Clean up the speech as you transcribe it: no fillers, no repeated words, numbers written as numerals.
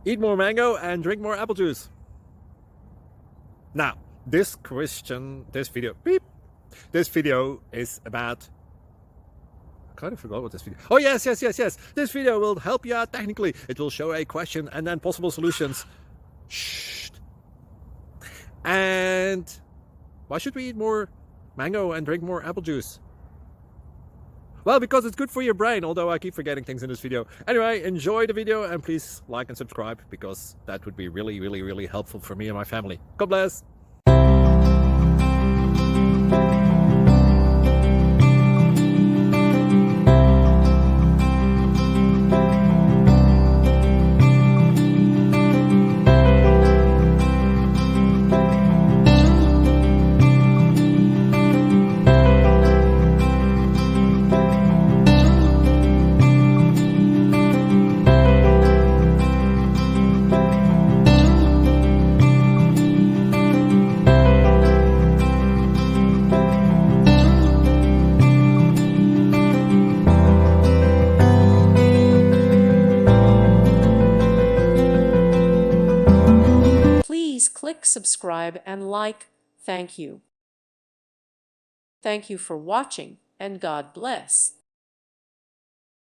eat more mango and drink more apple juice. Now, this video is about, I kind of forgot what this video. Oh, yes. This video will help you out technically. It will show a question and then possible solutions. Shh. And why should we eat more mango and drink more apple juice? Well, because it's good for your brain, although I keep forgetting things in this video. Anyway, enjoy the video and please like and subscribe, because that would be really helpful for me and my family. God bless. Please click subscribe and like. Thank you. Thank you for watching, and God bless.